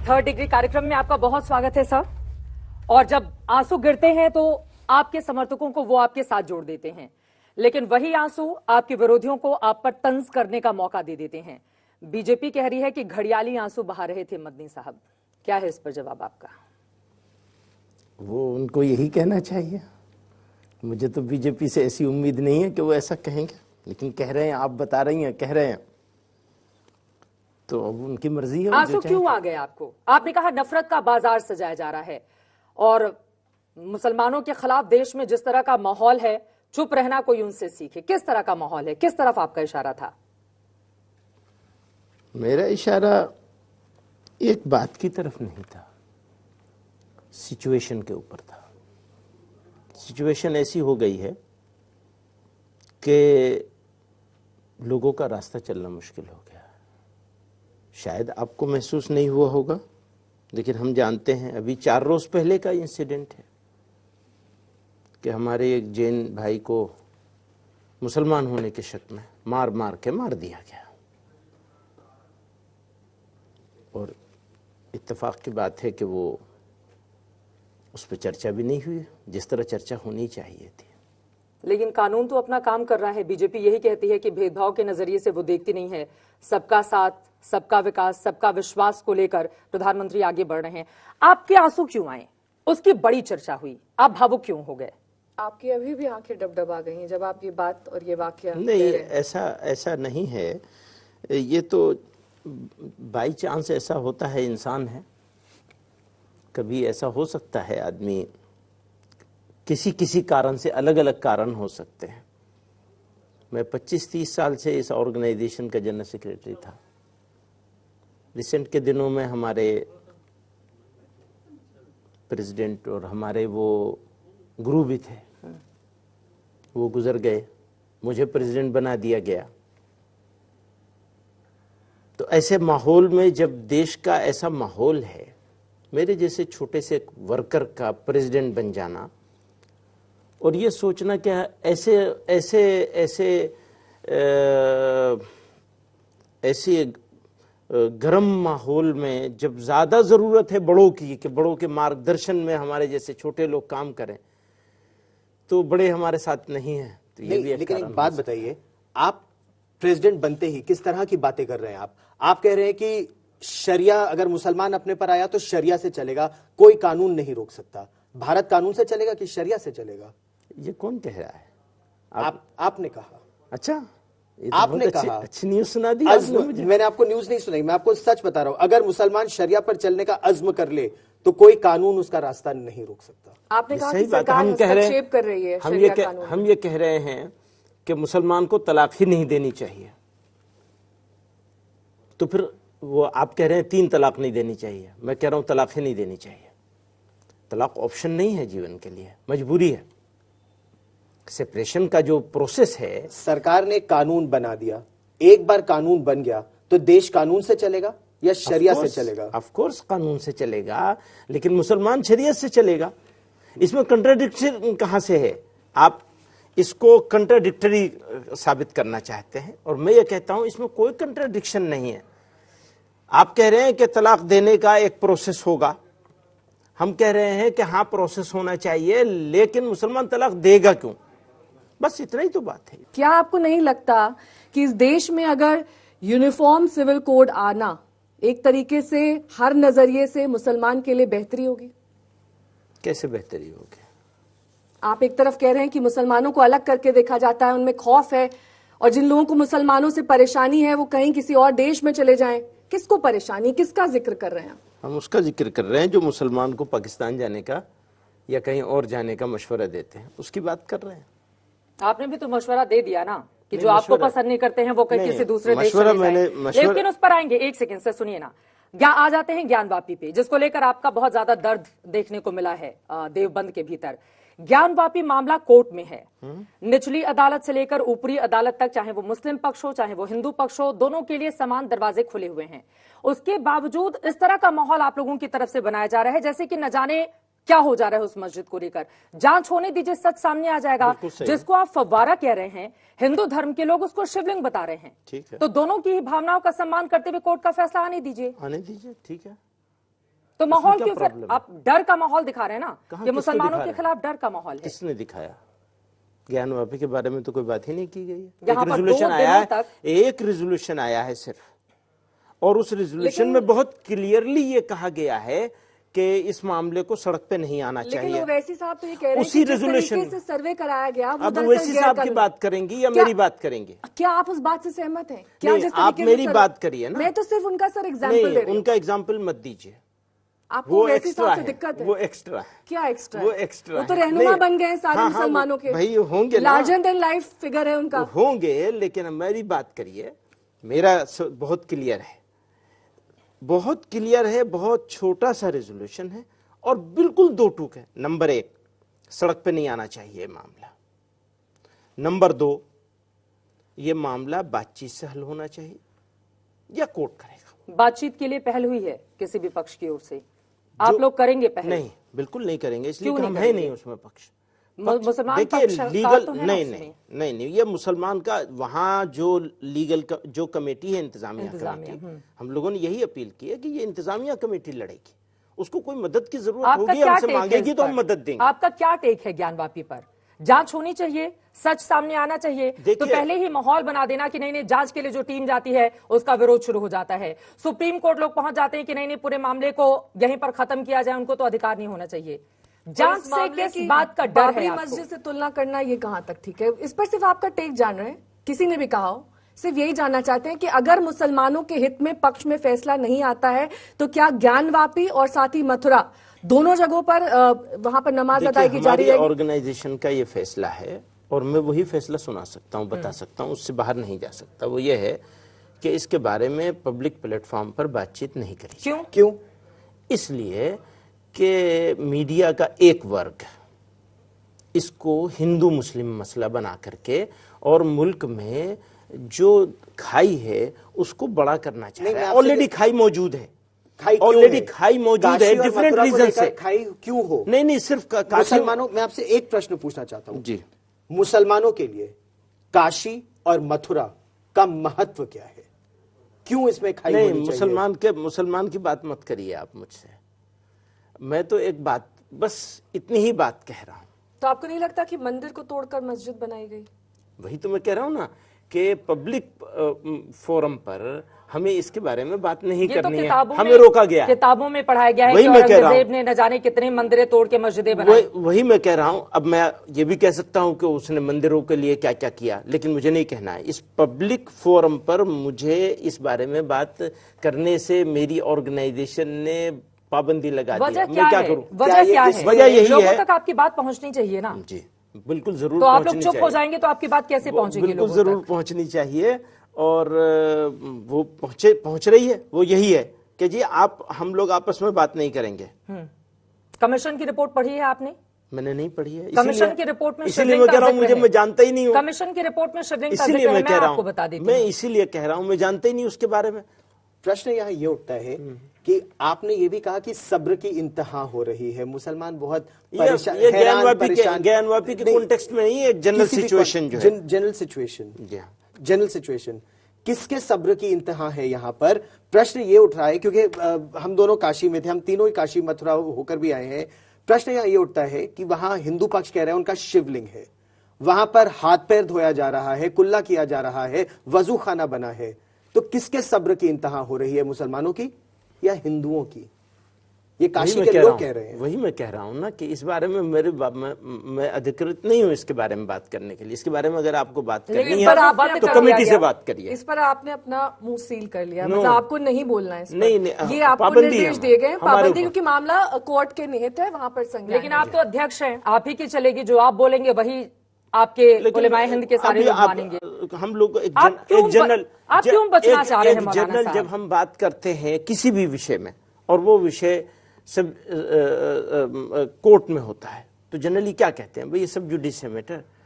Third degree कार्यक्रम में आपका बहुत स्वागत है सर। और जब आंसू गिरते हैं तो आपके समर्थकों को वो आपके साथ जोड़ देते हैं, लेकिन वही आंसू आपके विरोधियों को आप पर तंज करने का मौका दे देते हैं। बीजेपी कह रही है कि घड़ियाली आंसू बहा रहे थे मदनी साहब, क्या है इस पर जवाब आपका? वो उनको यही कहना चाहिए। मुझे तो बीजेपी से ऐसी उम्मीद नहीं है कि वो ऐसा कहेंगे, लेकिन कह रहे हैं, आप बता रही हैं, कह रहे हैं, तो अब उनकी मर्जी है। आंसू क्यों आ गए आपको? आपने कहा नफरत का बाजार सजाया जा रहा है और मुसलमानों के खिलाफ देश में जिस तरह का माहौल है, चुप रहना कोई उनसे सीखे। किस तरह का माहौल है, किस तरफ आपका इशारा था? मेरा इशारा एक बात की तरफ नहीं था, सिचुएशन के ऊपर था। सिचुएशन ऐसी हो गई है कि लोगों का रास्ता चलना मुश्किल हो गया। शायद आपको महसूस नहीं हुआ होगा, लेकिन हम जानते हैं। अभी 4 रोज पहले का इंसिडेंट है कि हमारे एक जैन भाई को मुसलमान होने के शक में मार दिया गया। और इत्तेफाक की बात है कि वो उस पर चर्चा भी नहीं हुई जिस तरह चर्चा होनी चाहिए थी। लेकिन कानून तो अपना काम कर रहा है। बीजेपी यही कहती है कि भेदभाव के नजरिए से वो देखती नहीं है। सबका साथ, सबका विकास, सबका विश्वास को लेकर प्रधानमंत्री आगे बढ़ रहे हैं। आपके आंसू क्यों आए? उसकी बड़ी चर्चा हुई, आप भावुक क्यों हो गए? आपकी अभी भी आंखें डबडबा गई हैं जब आप ये बात और ये वाकया नहीं, ऐसा नहीं है। ये तो बाई चांस ऐसा होता है, इंसान है, कभी ऐसा हो सकता है। आदमी किसी कारण से, अलग अलग कारण हो सकते हैं। मैं 25-30 साल से इस ऑर्गेनाइजेशन का जनरल सेक्रेटरी था। रिसेंट के दिनों में हमारे प्रेसिडेंट और हमारे वो गुरु भी थे, वो गुजर गए, मुझे प्रेसिडेंट बना दिया गया। तो ऐसे माहौल में, जब देश का ऐसा माहौल है, मेरे जैसे छोटे से वर्कर का प्रेसिडेंट बन जाना और ये सोचना कि ऐसे गर्म माहौल में जब ज्यादा जरूरत है बड़ों की, कि बड़ों के मार्गदर्शन में हमारे जैसे छोटे लोग काम करें, तो बड़े हमारे साथ नहीं है। तो ये भी लेकिन एक बात बताइए, आप प्रेसिडेंट बनते ही किस तरह की बातें कर रहे हैं? आप कह रहे हैं कि शरिया, अगर मुसलमान अपने पर आया तो शरिया से चलेगा, कोई कानून नहीं रोक सकता। भारत कानून से चलेगा कि शरिया से चलेगा? ये कौन कह रहा है? आपने कहा। अच्छा, आपने कहा। अच्छी न्यूज सुना दी आपने। मैंने आपको न्यूज नहीं सुनाई, मैं आपको सच बता रहा हूं। अगर मुसलमान शरिया पर चलने का अज़्म कर ले तो कोई कानून उसका रास्ता नहीं रोक सकता। आपने कहा कि सरकार हस्तक्षेप कर रही है। हम ये कह रहे हैं कि मुसलमान को तलाक ही नहीं देनी चाहिए। तो फिर वो आप कह रहे हैं 3 तलाक नहीं देनी चाहिए, मैं कह रहा हूं तलाक ही नहीं देनी चाहिए। तलाक ऑप्शन नहीं है जीवन के लिए, मजबूरी है। सेपरेशन का जो प्रोसेस है, सरकार ने कानून बना दिया। एक बार कानून बन गया तो देश कानून से चलेगा या शरिया से चलेगा? ऑफ कोर्स कानून से चलेगा, लेकिन मुसलमान शरीयत से चलेगा। इसमें कंट्राडिक्शन कहां से है? आप इसको कंट्राडिक्टरी साबित करना चाहते हैं और मैं ये कहता हूं इसमें कोई कंट्राडिक्शन नहीं है। आप कह रहे हैं कि तलाक देने का एक प्रोसेस होगा, हम कह रहे हैं कि हाँ प्रोसेस होना चाहिए, लेकिन मुसलमान तलाक देगा क्यों? बस इतना ही तो बात है। क्या आपको नहीं लगता कि इस देश में अगर यूनिफॉर्म सिविल कोड आना एक तरीके से हर नजरिए से मुसलमान के लिए बेहतरी होगी? कैसे बेहतरी होगी? आप एक तरफ कह रहे हैं कि मुसलमानों को अलग करके देखा जाता है, उनमें खौफ है, और जिन लोगों को मुसलमानों से परेशानी है वो कहीं किसी और देश में चले जाएं। किसको परेशानी, किसका जिक्र कर रहे हैं? हम उसका जिक्र कर रहे हैं जो मुसलमान को पाकिस्तान जाने का या कहीं और जाने का मशवरा देते हैं, उसकी बात कर रहे हैं। आपने भी तो मशवरा दे दिया ना कि जो आपको पसंद नहीं करते हैं वो कहीं किसी दूसरे देश में जाएं। लेकिन उस पर आएंगे, एक सेकंड से सुनिए ना। आ जाते हैं ज्ञानवापी पे, जिसको लेकर आपका बहुत ज्यादा दर्द देखने को मिला है देवबंद के भीतर। ज्ञानवापी मामला कोर्ट में है, निचली अदालत से लेकर ऊपरी अदालत तक, चाहे वो मुस्लिम पक्ष हो चाहे वो हिंदू पक्ष हो, दोनों के लिए समान दरवाजे खुले हुए हैं। उसके बावजूद इस तरह का माहौल आप लोगों की तरफ से बनाया जा रहा है जैसे कि न जाने क्या हो जा रहा है उस मस्जिद को लेकर। जांच होने दीजिए, सच सामने आ जाएगा। जिसको आप फव्वारा कह रहे हैं, हिंदू धर्म के लोग उसको शिवलिंग बता रहे हैं। ठीक है, तो दोनों की भावनाओं का सम्मान करते हुए कोर्ट का फैसला आने दीजिए। आने दीजिए, ठीक है। तो माहौल क्या क्यों फिर प्रॉब्लम है? आप डर का माहौल दिखा रहे हैं ना कहाँ कि किसको मुसलमानों दिखा के रहे हैं? खिलाफ डर का माहौल है। किसने दिखाया? ज्ञानवापी के बारे में तो कोई बात ही नहीं की गई है। यहाँ एक पर रेजोल्यूशन 2 आया दिनों है, तक एक रेजोल्यूशन आया है सिर्फ, और उस रेजोल्यूशन में बहुत क्लियरली ये कहा गया है कि इस मामले को सड़क पे नहीं आना लेकिन चाहिए। ओवैसी साहब तो ये कह रहे हैं उसी कि जिस रेजोल्यूशन तरीके से सर्वे कराया गया वो अब दरअसल वैसी साहब की गैरकानूनी। बात करेंगी या क्या- मेरी बात करेंगे? क्या आप उस बात से सहमत हैं? क्या नहीं, जिस आप तरीके से मेरी बात करिए ना। मैं तो सिर्फ उनका सर एग्जाम्पल दे नहीं, रही हूँ। उनका एग्जाम्पल मत दीजिए, आपको वो ओवैसी एक्स्ट्रा साहब से है, दिक्कत है? वो एक्स्ट्रा है। क्या एक्स्ट्रा वो है? एक्स्ट्रा वो तो है। रहनुमा नहीं, बन गए हैं सारे हाँ, मुसलमानों के। भाई होंगे ना, लार्जर देन लाइफ फिगर है उनका। होंगे, लेकिन मेरी बात करिए। मेरा बहुत क्लियर है, बहुत क्लियर है, बहुत छोटा सा रेजोल्यूशन है और बिल्कुल दो टूक है। नंबर 1, सड़क पे नहीं आना चाहिए मामला। नंबर 2, ये मामला बातचीत से हल होना चाहिए या कोर्ट करेगा। बातचीत के लिए पहल हुई है किसी भी पक्ष की ओर से? आप लोग करेंगे पहल? नहीं, बिल्कुल नहीं करेंगे, इसलिए क्यों कि नहीं हम है करेंगे? नहीं उसमें पक्ष। मुसलमान देखिए पक्ष लीगल तो है ना नहीं उसमें। नहीं नहीं नहीं, ये मुसलमान का वहां जो लीगल जो कमेटी है, इंतजामिया कमेटी, हम लोगों ने यही अपील की है कि ये इंतजामिया कमेटी लड़ेगी, उसको कोई मदद की जरूरत आपका होगी, क्या हमसे टेक है मांगेगी इस तो पर? हम मदद देंगे। आपका क्या टेक है ज्ञानवापी पर? जांच होनी चाहिए, सच सामने आना चाहिए। तो देखिए- पहले ही माहौल बना देना कि नहीं नहीं, जांच के लिए जो टीम जाती है उसका विरोध शुरू हो जाता है। सुप्रीम कोर्ट लोग पहुंच जाते हैं कि नहीं नहीं, पूरे मामले को यहीं पर खत्म किया जाए, उनको तो अधिकार नहीं होना चाहिए। जांच इस से मामले किस की बात का डर बाबरी है आपको? मस्जिद से तुलना करना ये कहां तक ठीक है? इस पर सिर्फ आपका टेक जान रहे हैं, किसी ने भी कहा हो, सिर्फ यही जानना चाहते हैं कि अगर मुसलमानों के हित में पक्ष में फैसला नहीं आता है तो क्या ज्ञानवापी और साथ ही मथुरा दोनों जगहों पर वहां पर नमाज अदायगी जारी हमारी रहेगी? ऑर्गेनाइजेशन का ये फैसला है और मैं वही फैसला सुना सकता हूं, बता सकता हूं, उससे बाहर नहीं जा सकता। वो ये है कि इसके बारे में पब्लिक प्लेटफॉर्म पर बातचीत नहीं करी। क्यों? क्यों? इसलिए कि मीडिया का एक वर्ग इसको हिंदू मुस्लिम मसला बना करके और मुल्क में जो खाई है उसको बड़ा करना चाह नहीं, रहा है। मैं आपसे- ऑलरेडी खाई मौजूद है, खाई क्यों ऑलरेडी है? खाई मौजूद है, काशी और डिफरेंट मथुरा को रीजन लेकर से। खाई क्यों हो? नहीं नहीं, सिर्फ काशी मुसलमानों, मैं आपसे एक प्रश्न पूछना चाहता हूं जी। मुसलमानों के लिए काशी और मथुरा का महत्व क्या है? क्यों इसमें खाई नहीं, होनी चाहिए? मुसलमान की बात मत करिए आप मुझसे। मैं तो एक बात, बस इतनी ही बात कह रहा हूं। तो आपको नहीं लगता कि मंदिर को तोड़कर मस्जिद बनाई गई? वही तो मैं कह रहा हूं ना कि पब्लिक फोरम पर हमें इसके बारे में बात नहीं ये तो करनी है, किताबों हमें में रोका गया है। किताबों में पढ़ाया गया है वही कि मैं कह रहा औरंगजेब हूं। ने न जाने कितने मंदिरें तोड़ के मस्जिदें बनाई। वही मैं कह रहा हूं। अब मैं ये भी कह सकता हूं कि उसने मंदिरों के लिए क्या क्या किया, लेकिन मुझे नहीं कहना है। इस पब्लिक फोरम पर मुझे इस बारे में बात करने से मेरी ऑर्गेनाइजेशन ने पाबंदी लगा दी। वजह मैं क्या क्या है? करूं? वजह क्या है? वजह यही लोगों है। तक आपकी बात पहुंचनी चाहिए ना। जी बिल्कुल जरूर तो आप लोग पहुंचनी चुप हो चाहिए। जाएंगे तो आपकी बात कैसे पहुंचेगी बिल्कुल लोगों जरूर तक? पहुंचनी चाहिए और वो पहुंच रही है। वो यही है कि जी हम लोग आपस में बात नहीं करेंगे। कमीशन की रिपोर्ट पढ़ी है आपने? मैंने नहीं पढ़ी है। कमीशन की रिपोर्ट में इसीलिए मैं कह रहा हूं, मुझे मैं जानता ही नहीं हूं। कमीशन की रिपोर्ट में शिवलिंग का इसीलिए जिक्र है, मैं कह रहा आपको बता हूं, देती मैं हूं। इसीलिए कह रहा हूं, मैं जानता ही नहीं उसके बारे में। प्रश्न यहाँ ये उठता है कि आपने ये भी कहा कि सब्र की इंतहा हो रही है, मुसलमान बहुत परेशान, ये हैरान, परेशान। ज्ञानवापी के नहीं, कॉन्टेक्स्ट में नहीं है, जनरल किसी भी सिचुएशन जो है। जनरल सिचुएशन, जी हाँ। जनरल सिचुएशन किसके सब्र की इंतहा है यहाँ पर? प्रश्न ये उठ रहा है क्योंकि हम दोनों काशी में थे, हम तीनों ही काशी मथुरा होकर भी आए हैं। प्रश्न यहाँ ये उठता है कि वहां हिंदू पक्ष कह रहे हैं उनका शिवलिंग है, वहां पर हाथ पैर धोया जा रहा है, कुल्ला किया जा रहा है, वजू खाना बना है। तो किसके सब्र की इंतहा हो रही है, मुसलमानों की या हिंदुओं की? ये काशी के लोग कह रहे हैं। वही मैं कह रहा हूं ना कि इस बारे में मैं अधिकृत नहीं हूं इसके बारे में बात करने के लिए। इसके बारे में अगर आपको बात लेकिन करनी इस पर है आपने तो कर कमेटी लिया से गया। बात करिए। इस पर आपने अपना मुंह सील कर लिया, No. मतलब आपको नहीं बोलना है इस पर। नहीं, ये आपको पाबंदी है निर्देश दिए गए हैं, हमारे पाबंदी, ऊपर। क्योंकि मामला कोर्ट के निहित है, वहां पर संज्ञान लेकिन है। आप तो अध्यक्ष हैं, आप ही की चलेगी, जो आप बोलेंगे वही आपके उलेमाए हिंद के सारे अभी लोग मानेंगे। हम लोग एक आप क्यों जनरल बचना चाह रहे हैं मौलाना जनरल साहब? जब हम बात करते हैं किसी भी विषय में और वो विषय सब कोर्ट में होता है तो जनरली क्या कहते हैं भाई, ये सब जुडिशियल मैटर